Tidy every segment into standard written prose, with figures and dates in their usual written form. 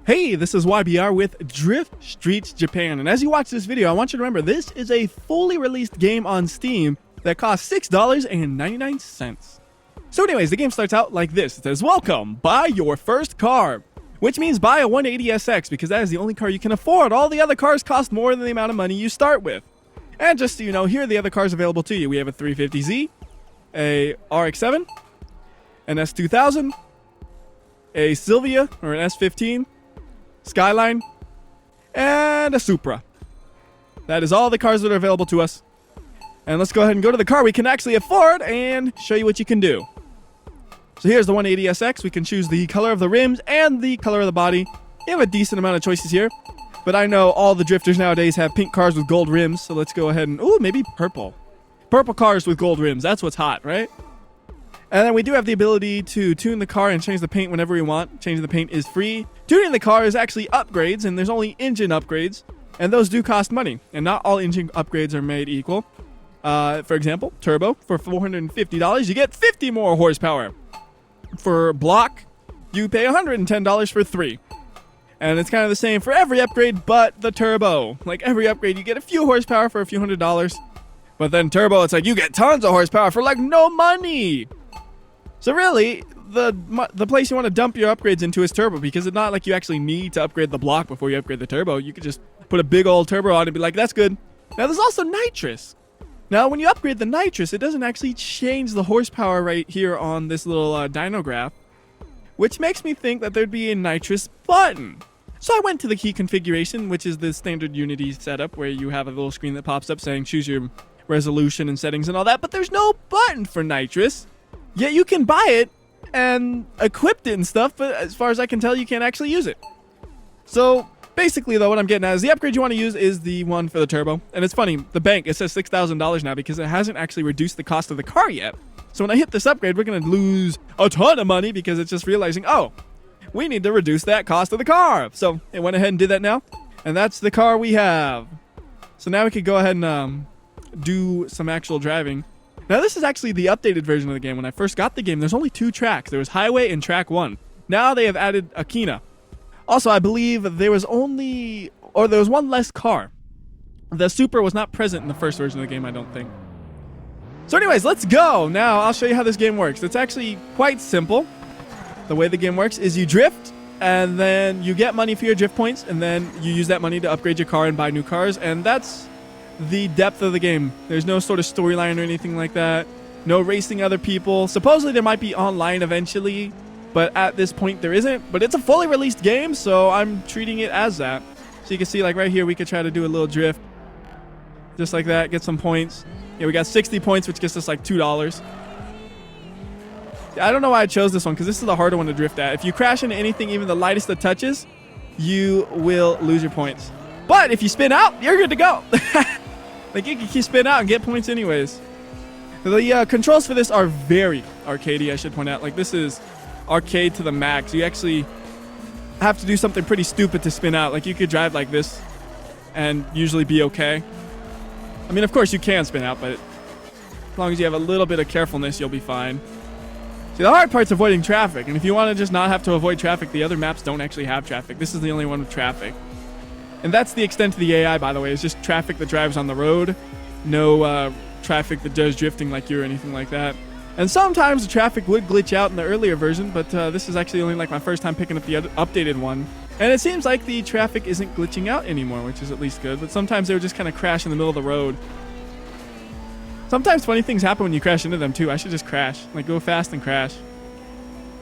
Hey, this is WhyBeAre with Drift Streets Japan, and as you watch this video, I want you to remember this is a fully released game on Steam that costs $6.99. So anyways, the game starts out like this. It says, welcome, buy your first car, which means buy a 180SX because that is the only car you can afford. All the other cars cost more than the amount of money you start with. And just so you know, here are the other cars available to you. We have a 350Z, a RX-7, an S2000, a Silvia or an S15, Skyline, and a Supra. That is all the cars that are available to us. And let's go ahead and go to the car we can actually afford and show you what you can do. So here's the 180SX. We can choose the color of the rims and the color of the body. You have a decent amount of choices here. But I know all the drifters nowadays have pink cars with gold rims. So let's go ahead and, ooh, maybe purple. Purple cars with gold rims. That's what's hot, right? And then we do have the ability to tune the car and change the paint whenever we want. Changing the paint is free. Tuning the car is actually upgrades, and there's only engine upgrades. And those do cost money. And not all engine upgrades are made equal. For example, turbo for $450, you get 50 more horsepower. For block, you pay $110 for 3. And it's kind of the same for every upgrade but the turbo. Like every upgrade, you get a few horsepower for a few $100s. But then turbo, it's like you get tons of horsepower for like no money. So really, the place you want to dump your upgrades into is turbo, because it's not like you actually need to upgrade the block before you upgrade the turbo. You could just put a big old turbo on and be like, that's good. Now there's also nitrous. Now when you upgrade the nitrous, it doesn't actually change the horsepower right here on this little dyno graph, which makes me think that there'd be a nitrous button. So I went to the key configuration, which is the standard Unity setup where you have a little screen that pops up saying choose your resolution and settings and all that, but there's no button for nitrous. Yet you can buy it and equip it and stuff, but as far as I can tell, you can't actually use it. So basically, though, what I'm getting at is the upgrade you want to use is the one for the turbo. And it's funny, the bank, it says $6,000 now because it hasn't actually reduced the cost of the car yet. So when I hit this upgrade, we're going to lose a ton of money because it's just realizing, oh, we need to reduce that cost of the car. So it went ahead and did that now. And that's the car we have. So now we could go ahead and do some actual driving. Now this is actually the updated version of the game. When I first got the game, there's only 2 tracks. There was Highway and Track 1. Now they have added Akina. Also, I believe there was one less car. The Supra was not present in the first version of the game, I don't think. So anyways, let's go. Now I'll show you how this game works. It's actually quite simple. The way the game works is you drift, and then you get money for your drift points, and then you use that money to upgrade your car and buy new cars, and that's the depth of the game. There's no sort of storyline or anything like that. No racing other people. Supposedly there might be online eventually, but at this point there isn't. But it's a fully released game, so I'm treating it as that. So you can see, like right here, we could try to do a little drift. Just like that, get some points. Yeah, we got 60 points, which gets us like $2. I don't know why I chose this one, because this is the harder one to drift at. If you crash into anything, even the lightest of touches, you will lose your points. But if you spin out, you're good to go. Like you can spin out and get points anyways. The controls for this are very arcadey, I should point out. Like this is arcade to the max. You actually have to do something pretty stupid to spin out. Like you could drive like this and usually be okay. I mean, of course you can spin out, but as long as you have a little bit of carefulness, you'll be fine. See, the hard part's avoiding traffic. And if you want to just not have to avoid traffic, the other maps don't actually have traffic. This is the only one with traffic. And that's the extent of the AI, by the way. It's just traffic that drives on the road. No traffic that does drifting like you or anything like that. And sometimes the traffic would glitch out in the earlier version, but this is actually only like my first time picking up the updated one. And it seems like the traffic isn't glitching out anymore, which is at least good. But sometimes they would just kind of crash in the middle of the road. Sometimes funny things happen when you crash into them, too. I should just crash. Like, go fast and crash.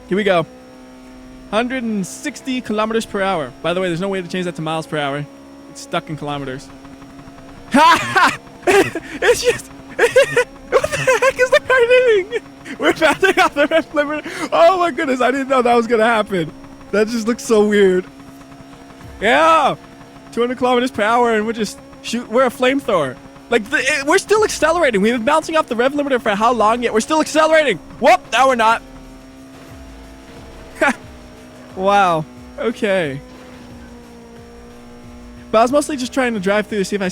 Here we go. 160 kilometers per hour. By the way, there's no way to change that to miles per hour. It's stuck in kilometers. Ha ha! It's just... What the heck is the car doing? We're passing off the red limiter. Oh my goodness, I didn't know that was going to happen. That just looks so weird. Yeah! 200 kilometers per hour and we're just... We're a flamethrower. Like, we're still accelerating. We've been bouncing off the rev limiter for how long yet? We're still accelerating. Whoop! Now we're not. Wow. Okay. But I was mostly just trying to drive through to see if I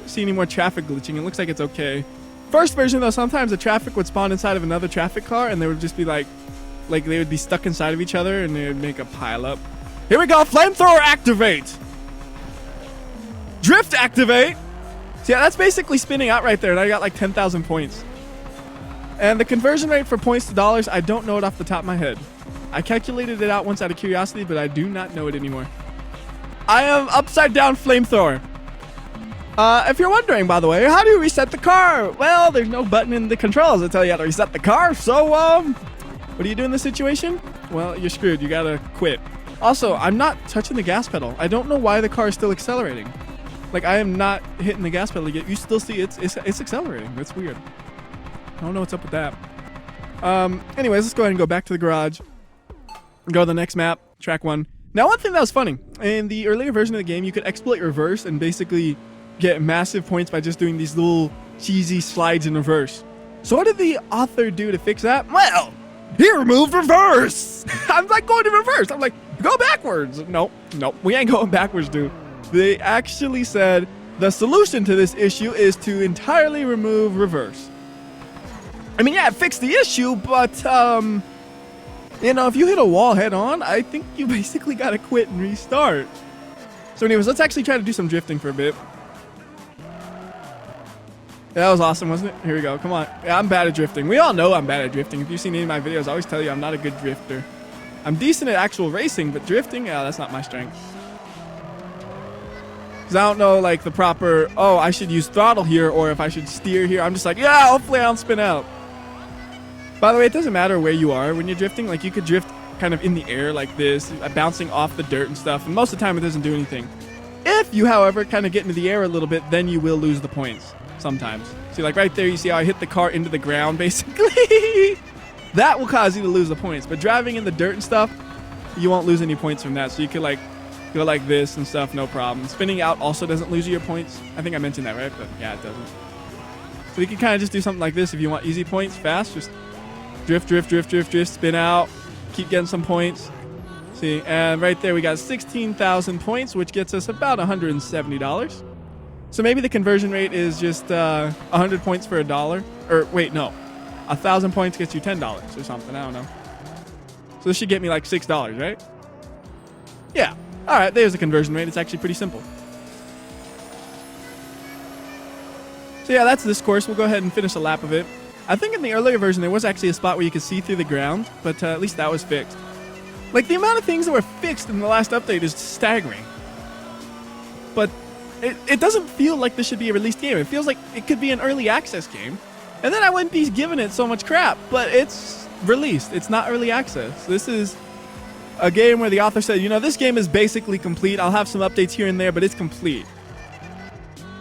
see any more traffic glitching. It looks like it's okay. First version, though, sometimes the traffic would spawn inside of another traffic car, and they would just be like they would be stuck inside of each other, and they would make a pile up. Here we go. Flamethrower activate. Drift activate. So yeah, that's basically spinning out right there, and I got like 10,000 points. And the conversion rate for points to dollars, I don't know it off the top of my head. I calculated it out once out of curiosity, but I do not know it anymore. I am upside down flamethrower. If you're wondering, by the way, how do you reset the car? Well, there's no button in the controls that tell you how to reset the car. So, what do you do in this situation? Well, you're screwed. You gotta quit. Also, I'm not touching the gas pedal. I don't know why the car is still accelerating. Like, I am not hitting the gas pedal yet. You still see it's accelerating. That's weird. I don't know what's up with that. Anyways, let's go ahead and go back to the garage. Go to the next map, track 1. Now, one thing that was funny, in the earlier version of the game, you could exploit reverse and basically get massive points by just doing these little cheesy slides in reverse. So what did the author do to fix that? Well, he removed reverse. I'm like going to reverse. I'm like, go backwards. Nope, we ain't going backwards, dude. They actually said the solution to this issue is to entirely remove reverse. I mean, yeah, it fixed the issue, but, you know, if you hit a wall head on, I think you basically gotta quit and restart. So anyways, let's actually try to do some drifting for a bit. Yeah, that was awesome, wasn't it? Here we go. Come on. Yeah, I'm bad at drifting. We all know I'm bad at drifting. If you've seen any of my videos, I always tell you I'm not a good drifter. I'm decent at actual racing, but drifting, yeah, that's not my strength. Because I don't know, like, the proper, oh, I should use throttle here, or if I should steer here. I'm just like, yeah, hopefully I don't spin out. By the way, it doesn't matter where you are when you're drifting. Like, you could drift kind of in the air like this, bouncing off the dirt and stuff, and most of the time it doesn't do anything. If you, however, kind of get into the air a little bit, then you will lose the points. Sometimes. See, like right there, you see how I hit the car into the ground, basically? That will cause you to lose the points. But driving in the dirt and stuff, you won't lose any points from that. So you could, like, go like this and stuff, no problem. Spinning out also doesn't lose you your points. I think I mentioned that, right? But yeah, it doesn't. So you can kind of just do something like this if you want easy points, fast. Just drift, spin out, keep getting some points. See, and right there we got 16,000 points, which gets us about $170. So maybe the conversion rate is just 100 points for $1. Or wait, no. 1,000 points gets you $10 or something. I don't know. So this should get me like $6, right? Yeah. All right, there's the conversion rate. It's actually pretty simple. So yeah, that's this course. We'll go ahead and finish a lap of it. I think in the earlier version there was actually a spot where you could see through the ground, but at least that was fixed. Like, the amount of things that were fixed in the last update is staggering. But it doesn't feel like this should be a released game. It feels like it could be an early access game. And then I wouldn't be giving it so much crap. But it's released. It's not early access. This is a game where the author said, you know, this game is basically complete. I'll have some updates here and there, but it's complete.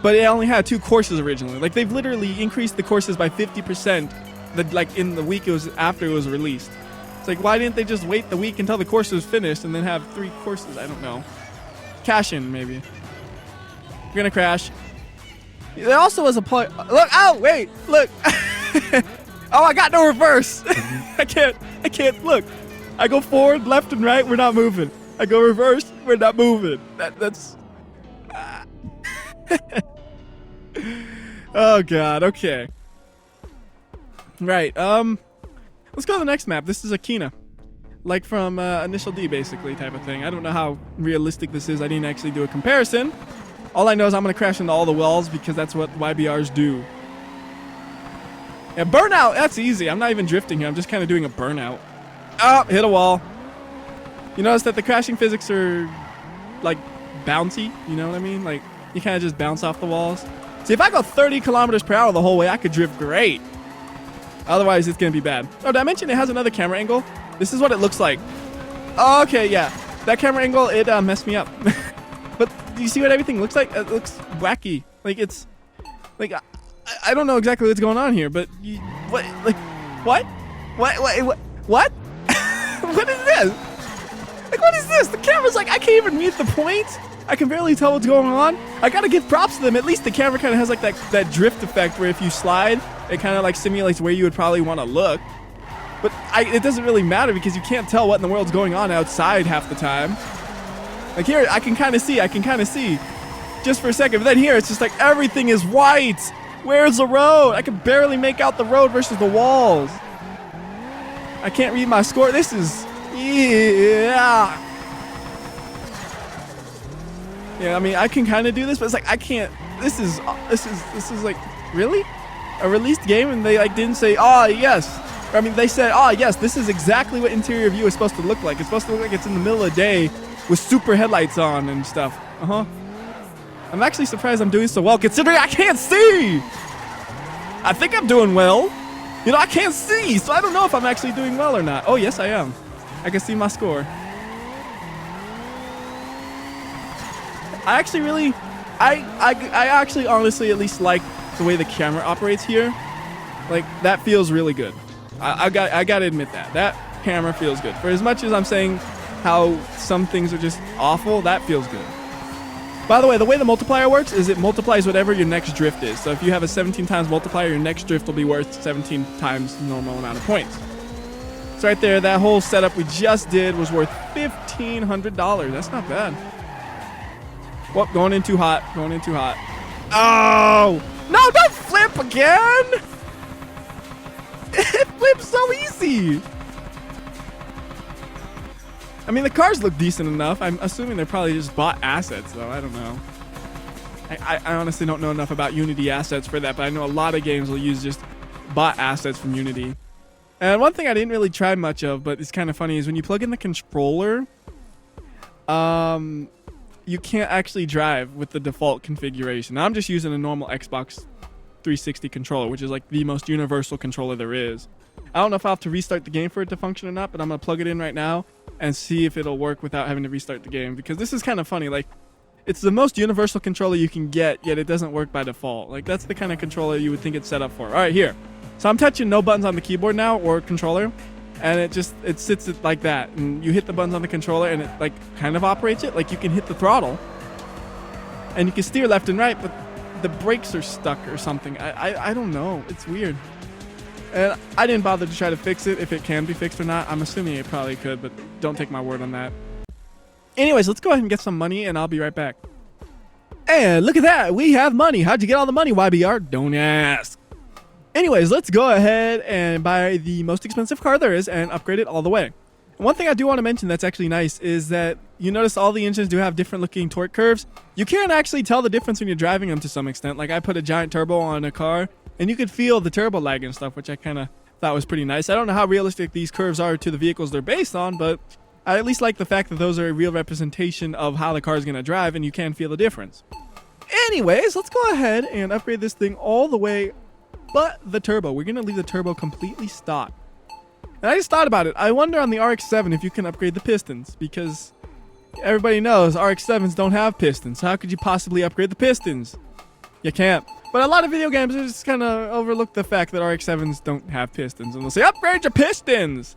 But it only had 2 courses originally. Like, they've literally increased the courses by 50%, like, in the week it was after it was released. It's like, why didn't they just wait the week until the course was finished and then have 3 courses? I don't know. Cash in, maybe. We're gonna crash. There also was a point. Look! Oh, wait! Look! Oh, I got no reverse. I can't. Look. I go forward, left, and right. We're not moving. I go reverse. We're not moving. That's. Oh God. Okay. Right. Let's go to the next map. This is Akina. Like from Initial D, basically, type of thing. I don't know how realistic this is. I didn't actually do a comparison. All I know is I'm going to crash into all the walls because that's what WhyBeAres do. Yeah, burnout, that's easy. I'm not even drifting here. I'm just kind of doing a burnout. Oh, hit a wall. You notice that the crashing physics are, like, bouncy. You know what I mean? Like, you kind of just bounce off the walls. See, if I go 30 kilometers per hour the whole way, I could drift great. Otherwise, it's going to be bad. Oh, did I mention it has another camera angle? This is what it looks like. Oh, okay, yeah. That camera angle, it messed me up. But do you see what everything looks like? It looks wacky. Like, it's... Like, I don't know exactly what's going on here, but... What? Like, what? What? What is this? Like, what is this? The camera's like, I can't even meet the point. I can barely tell what's going on. I gotta give props to them. At least the camera kind of has, like, that drift effect where if you slide, it kind of, like, simulates where you would probably want to look. But it doesn't really matter because you can't tell what in the world's going on outside half the time. Like here, I can kind of see. Just for a second. But then here, it's just like everything is white. Where's the road? I can barely make out the road versus the walls. I can't read my score. This is... Yeah. Yeah, I mean, I can kind of do this, but it's like I can't. This is like, really? A released game, and they like didn't say, oh yes. Or, I mean, they said, oh yes, this is exactly what interior view is supposed to look like. It's supposed to look like it's in the middle of the day with super headlights on and stuff. I'm actually surprised I'm doing so well considering I can't see. I think I'm doing well. You know, I can't see, so I don't know if I'm actually doing well or not. Oh yes, I am. I can see my score. I actually really, I actually honestly at least like the way the camera operates here. Like, that feels really good. I gotta admit that camera feels good. For as much as I'm saying how some things are just awful, that feels good. By the way the multiplier works is it multiplies whatever your next drift is. So if you have a 17 times multiplier, your next drift will be worth 17 times the normal amount of points. So right there, that whole setup we just did was worth $1,500. That's not bad. Whoop, going in too hot. Going in too hot. Oh! No, don't flip again! It flips so easy! I mean, the cars look decent enough. I'm assuming they probably just bought assets, though. I don't know. I honestly don't know enough about Unity assets for that, but I know a lot of games will use just bought assets from Unity. And one thing I didn't really try much of, but it's kind of funny, is when you plug in the controller, you can't actually drive with the default configuration. Now, I'm just using a normal Xbox 360 controller, which is like the most universal controller there is. I don't know if I'll have to restart the game for it to function or not, but I'm going to plug it in right now and see if it'll work without having to restart the game, because this is kind of funny. Like, it's the most universal controller you can get, yet it doesn't work by default. Like, that's the kind of controller you would think it's set up for. All right, here. So I'm touching no buttons on the keyboard now, or controller, and it sits it like that. And you hit the buttons on the controller, and it like kind of operates it. Like, you can hit the throttle, and you can steer left and right, but the brakes are stuck or something. I don't know. It's weird. And I didn't bother to try to fix it, if it can be fixed or not. I'm assuming it probably could, but don't take my word on that. Anyways, let's go ahead and get some money, and I'll be right back. And look at that. We have money. How'd you get all the money, WhyBeAre? Don't ask. Anyways, let's go ahead and buy the most expensive car there is and upgrade it all the way. And one thing I do want to mention that's actually nice is that you notice all the engines do have different looking torque curves. You can actually tell the difference when you're driving them to some extent. Like, I put a giant turbo on a car, and you could feel the turbo lag and stuff, which I kind of thought was pretty nice. I don't know how realistic these curves are to the vehicles they're based on, but I at least like the fact that those are a real representation of how the car is going to drive, and you can feel the difference. Anyways, let's go ahead and upgrade this thing all the way, but the turbo. We're going to leave the turbo completely stock. And I just thought about it. I wonder on the RX-7 if you can upgrade the pistons, because everybody knows RX-7s don't have pistons. How could you possibly upgrade the pistons? You can't. But a lot of video games just kind of overlook the fact that RX-7s don't have pistons, and they'll say, upgrade your pistons!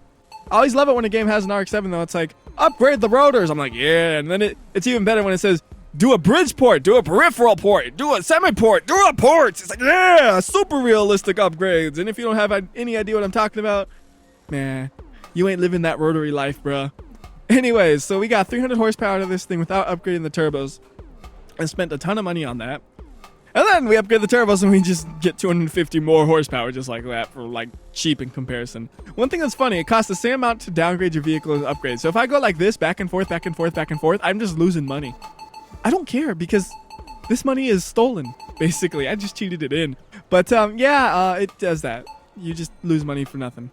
I always love it when a game has an RX-7, though. It's like, upgrade the rotors. I'm like, yeah. And then it's even better when it says, do a bridge port, do a peripheral port, do a semi-port, do a ports. It's like, yeah, super realistic upgrades. And if you don't have any idea what I'm talking about, man, you ain't living that rotary life, bruh. Anyways, so we got 300 horsepower out of this thing without upgrading the turbos, and spent a ton of money on that. And then we upgrade the turbos and we just get 250 more horsepower just like that for like cheap in comparison. One thing that's funny, it costs the same amount to downgrade your vehicle as upgrade. So if I go like this, back and forth, back and forth, back and forth, I'm just losing money. I don't care because this money is stolen, basically. I just cheated it in. But it does that. You just lose money for nothing.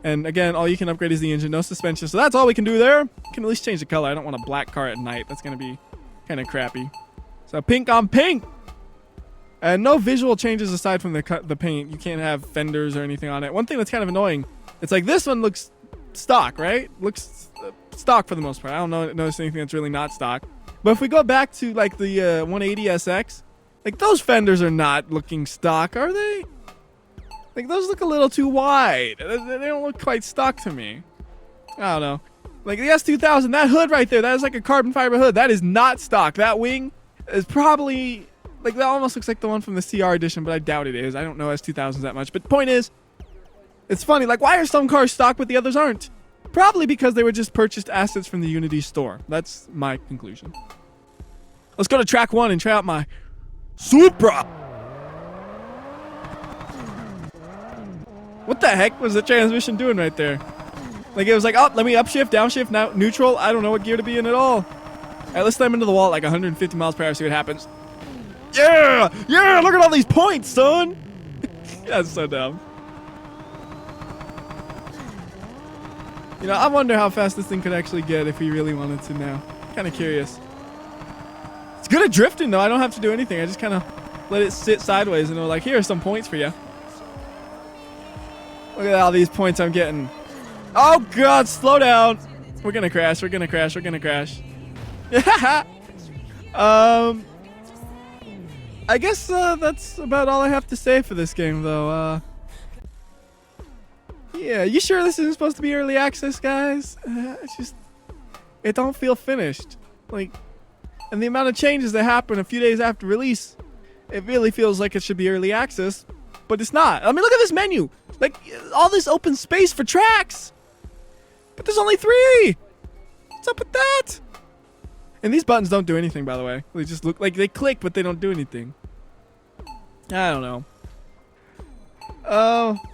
And again, all you can upgrade is the engine, no suspension. So that's all we can do there. You can at least change the color. I don't want a black car at night. That's going to be kind of crappy. So pink on pink. And no visual changes aside from the paint. You can't have fenders or anything on it. One thing that's kind of annoying, it's like this one looks stock, right? Looks stock for the most part. I don't notice anything that's really not stock. But if we go back to like the 180SX, like those fenders are not looking stock, are they? Like those look a little too wide. They don't look quite stock to me. I don't know. Like the S2000, that hood right there, that is like a carbon fiber hood. That is not stock. That wing is probably... like, that almost looks like the one from the CR edition, but I doubt it is. I don't know S2000s that much. But the point is, it's funny. Like, why are some cars stock but the others aren't? Probably because they were just purchased assets from the Unity store. That's my conclusion. Let's go to track 1 and try out my Supra. What the heck was the transmission doing right there? Like, it was like, oh, let me upshift, downshift, now neutral. I don't know what gear to be in at all. right, let's slam into the wall at like 150 miles per hour, see what happens. Yeah! Yeah! Look at all these points, son! That's so dumb. You know, I wonder how fast this thing could actually get if we really wanted to now. Kind of curious. It's good at drifting, though. I don't have to do anything. I just kind of let it sit sideways and they're like, here are some points for you. Look at all these points I'm getting. Oh, God, slow down. We're going to crash. We're going to crash. We're going to crash. I guess that's about all I have to say for this game, though. Yeah, you sure this isn't supposed to be early access, guys? It's just, it don't feel finished. Like, and the amount of changes that happen a few days after release, it really feels like it should be early access, but it's not. I mean, look at this menu. Like, all this open space for tracks. But there's only 3. What's up with that? And these buttons don't do anything, by the way. They just look like they click, but they don't do anything. I don't know.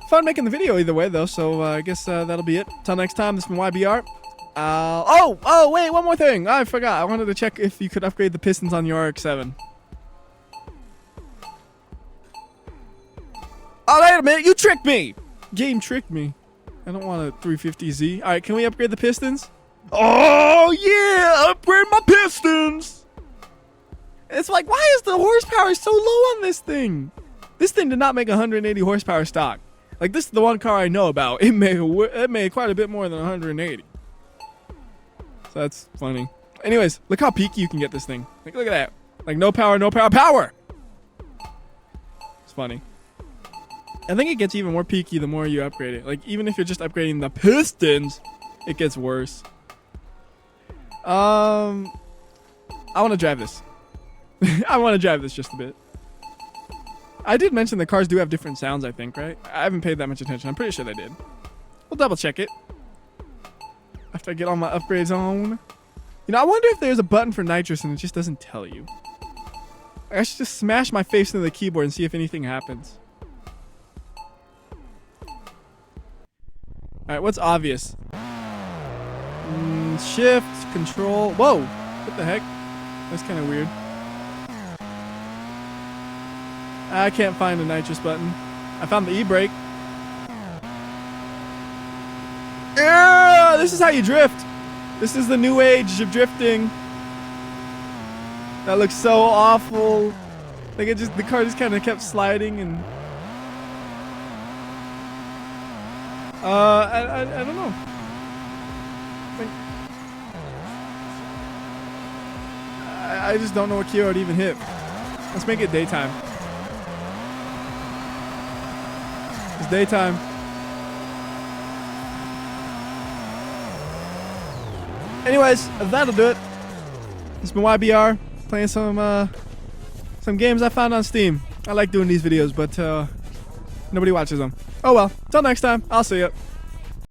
Fun making the video either way, though. So I guess that'll be it. Till next time, this has been WhyBeAre. Oh, wait, one more thing. I forgot. I wanted to check if you could upgrade the pistons on your RX-7. Oh, wait a minute. You tricked me. Game tricked me. I don't want a 350Z. All right, can we upgrade the pistons? Oh, yeah. Upgrade my pistons. It's like, why is the horsepower so low on this thing? This thing did not make 180 horsepower stock. Like, this is the one car I know about. It made quite a bit more than 180. So that's funny. Anyways, look how peaky you can get this thing. Like, look at that. Like, no power, no power, power! It's funny. I think it gets even more peaky the more you upgrade it. Like, even if you're just upgrading the pistons, it gets worse. I want to drive this. I want to drive this just a bit. I did mention the cars do have different sounds, I think, right? I haven't paid that much attention. I'm pretty sure they did. We'll double check it after I get all my upgrades on. You know, I wonder if there's a button for nitrous and it just doesn't tell you. I should just smash my face into the keyboard and see if anything happens. Alright, what's obvious? Shift, control. Whoa! What the heck? That's kind of weird. I can't find the nitrous button. I found the e-brake. Yeah, this is how you drift. This is the new age of drifting. That looks so awful. Like it just, the car just kind of kept sliding and. I don't know. I just don't know what key I would even hit. Let's make it daytime. It's daytime. Anyways, that'll do it. It's been WhyBeAre playing some games I found on Steam. I like doing these videos, but nobody watches them. Oh well. Till next time. I'll see ya.